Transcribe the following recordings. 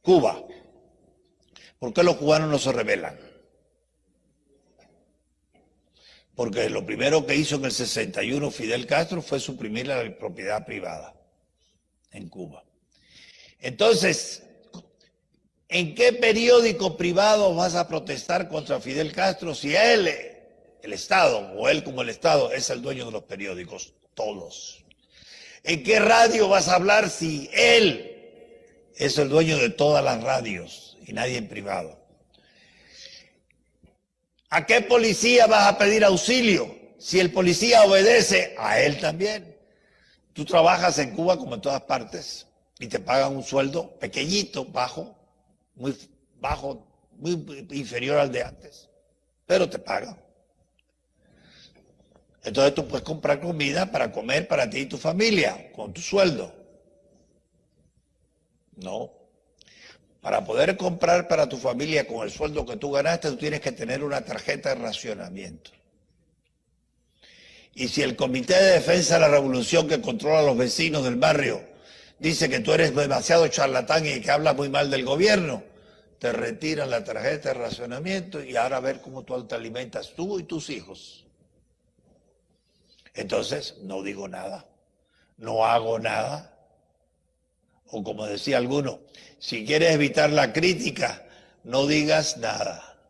Cuba. ¿Por qué los cubanos no se rebelan? Porque lo primero que hizo en el 61 Fidel Castro fue suprimir la propiedad privada en Cuba. Entonces, ¿en qué periódico privado vas a protestar contra Fidel Castro si él, el Estado, o él como el Estado, es el dueño de los periódicos? Todos. ¿En qué radio vas a hablar si él es el dueño de todas las radios y nadie en privado? ¿A qué policía vas a pedir auxilio si el policía obedece a él también? Tú trabajas en Cuba como en todas partes y te pagan un sueldo pequeñito, bajo, muy inferior al de antes, pero te pagan. Entonces tú puedes comprar comida para comer para ti y tu familia con tu sueldo. No. Para poder comprar para tu familia con el sueldo que tú ganaste, tú tienes que tener una tarjeta de racionamiento. Y si el Comité de Defensa de la Revolución, que controla a los vecinos del barrio, dice que tú eres demasiado charlatán y que hablas muy mal del gobierno, te retiran la tarjeta de racionamiento y ahora a ver cómo tú te alimentas tú y tus hijos. Entonces, no digo nada, no hago nada. O como decía alguno, si quieres evitar la crítica, no digas nada,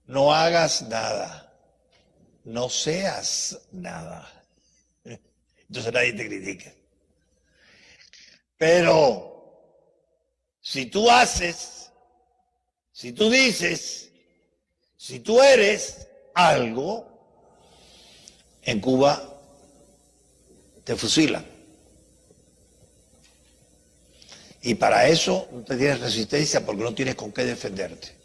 no hagas nada, no seas nada. Entonces nadie te critica. Pero si tú haces, si tú dices, si tú eres algo, en Cuba te fusilan. Y para eso no te tienes resistencia porque no tienes con qué defenderte.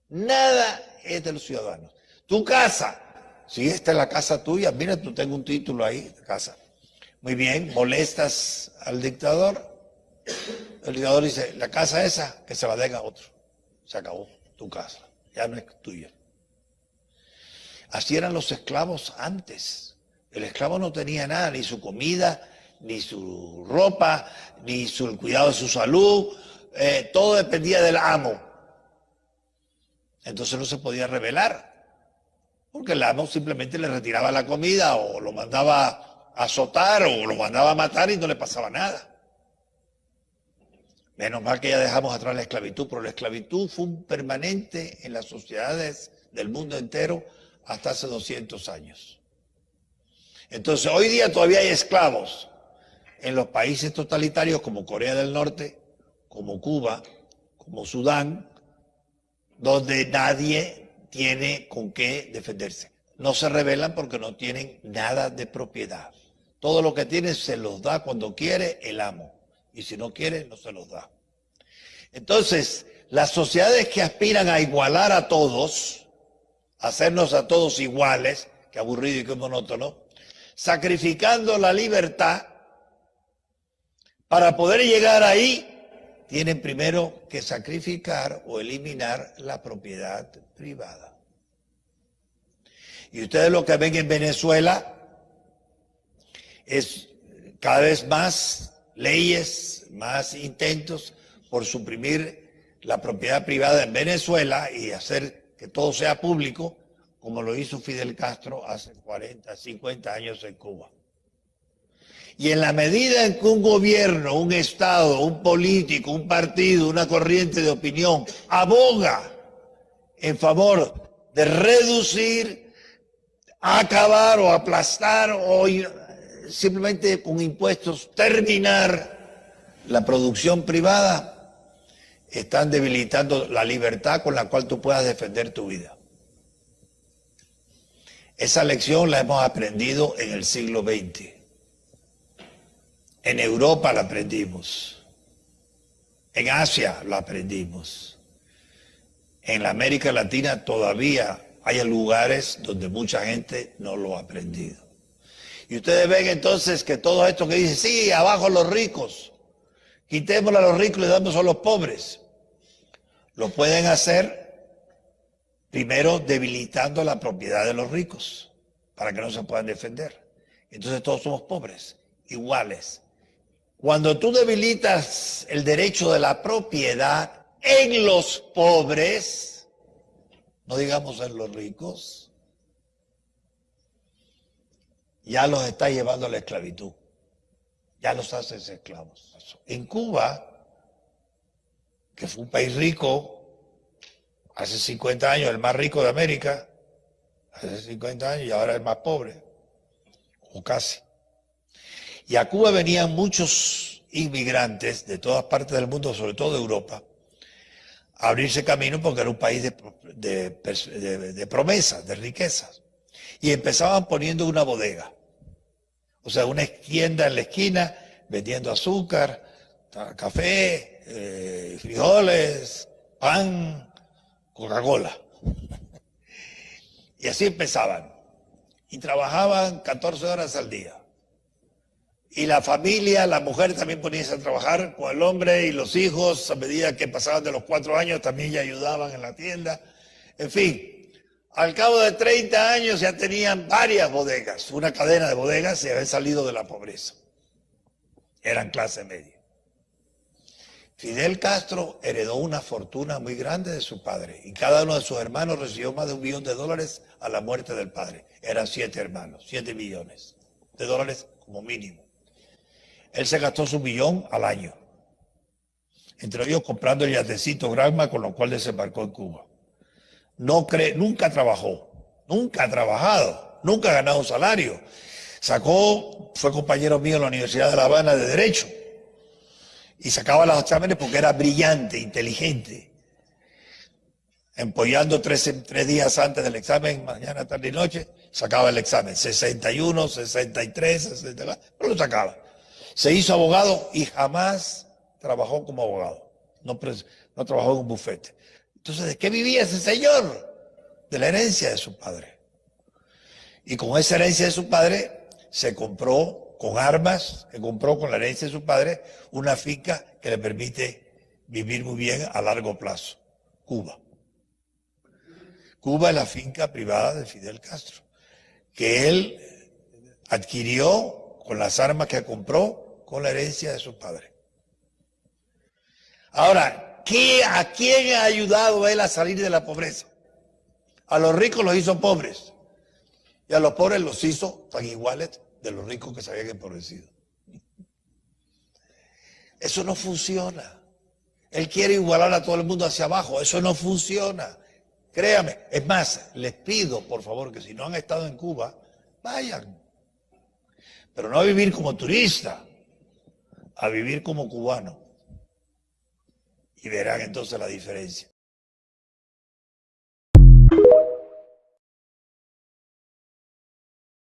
Nada es de los ciudadanos. Tu casa, si esta es la casa tuya, mira, tú tengo un título ahí de casa. Muy bien, molestas al dictador. El dictador dice, la casa esa, que se la den a otro. Se acabó tu casa, ya no es tuya. Así eran los esclavos antes. El esclavo no tenía nada, ni su comida, ni su ropa, ni el cuidado de su salud, todo dependía del amo. Entonces no se podía rebelar, porque el amo simplemente le retiraba la comida o lo mandaba a azotar o lo mandaba a matar y no le pasaba nada. Menos mal que ya dejamos atrás la esclavitud, pero la esclavitud fue un permanente en las sociedades del mundo entero hasta hace 200 años. Entonces hoy día todavía hay esclavos en los países totalitarios como Corea del Norte, como Cuba, como Sudán, donde nadie tiene con qué defenderse. No se rebelan porque no tienen nada de propiedad. Todo lo que tienen se los da cuando quiere el amo. Y si no quiere, no se los da. Entonces, las sociedades que aspiran a igualar a todos, a hacernos a todos iguales, que aburrido y que monótono, sacrificando la libertad, para poder llegar ahí, tienen primero que sacrificar o eliminar la propiedad privada. Y ustedes lo que ven en Venezuela es cada vez más leyes, más intentos por suprimir la propiedad privada en Venezuela y hacer que todo sea público, como lo hizo Fidel Castro hace 40, 50 años en Cuba. Y en la medida en que un gobierno, un Estado, un político, un partido, una corriente de opinión aboga en favor de reducir, acabar o aplastar o simplemente con impuestos terminar la producción privada, están debilitando la libertad con la cual tú puedas defender tu vida. Esa lección la hemos aprendido en el siglo XX. En Europa la aprendimos, en Asia la aprendimos, en la América Latina todavía hay lugares donde mucha gente no lo ha aprendido. Y ustedes ven entonces que todo esto que dicen, sí, abajo los ricos, quitémosle a los ricos y le damos a los pobres, lo pueden hacer primero debilitando la propiedad de los ricos para que no se puedan defender. Entonces todos somos pobres, iguales. Cuando tú debilitas el derecho de la propiedad en los pobres, no digamos en los ricos, ya los estás llevando a la esclavitud, ya los haces esclavos. En Cuba, que fue un país rico, hace 50 años, el más rico de América, hace 50 años, y ahora el más pobre, o casi. Y a Cuba venían muchos inmigrantes de todas partes del mundo, sobre todo de Europa, a abrirse camino porque era un país de promesas, de riquezas. Y empezaban poniendo una bodega, o sea, una tienda en la esquina, vendiendo azúcar, café, frijoles, pan, Coca-Cola. Y así empezaban. Y trabajaban 14 horas al día. Y la familia, la mujer también ponía a trabajar con el hombre y los hijos, a medida que pasaban de los 4 años, también ya ayudaban en la tienda. En fin, al cabo de 30 años ya tenían varias bodegas, una cadena de bodegas, y habían salido de la pobreza. Eran clase media. Fidel Castro heredó una fortuna muy grande de su padre y cada uno de sus hermanos recibió más de $1 millón a la muerte del padre. Eran 7 hermanos, 7 millones de dólares como mínimo. Él se gastó su $1 millón al año, entre ellos comprando el yatecito Granma con lo cual desembarcó en Cuba. Nunca trabajó, nunca ha trabajado, nunca ha ganado un salario. Fue compañero mío en la Universidad de La Habana de Derecho y sacaba los exámenes porque era brillante, inteligente. Empollando 3 días antes del examen, mañana, tarde y noche, sacaba el examen. 61, 63, 64, pero lo sacaba. Se hizo abogado y jamás trabajó como abogado. No trabajó en un bufete. Entonces, ¿de qué vivía ese señor? De la herencia de su padre. Y con esa herencia de su padre se compró con armas, se compró con la herencia de su padre una finca que le permite vivir muy bien a largo plazo. Cuba. Cuba es la finca privada de Fidel Castro, que él adquirió con las armas que compró con la herencia de su padre. Ahora, ¿a quién ha ayudado él a salir de la pobreza? A los ricos los hizo pobres y a los pobres los hizo tan iguales de los ricos que se habían empobrecido. Eso no funciona. Él quiere igualar a todo el mundo hacia abajo. Eso no funciona. Créame. Es más, les pido, por favor, que si no han estado en Cuba, vayan. Pero no a vivir como turista, a vivir como cubano. Y verán entonces la diferencia.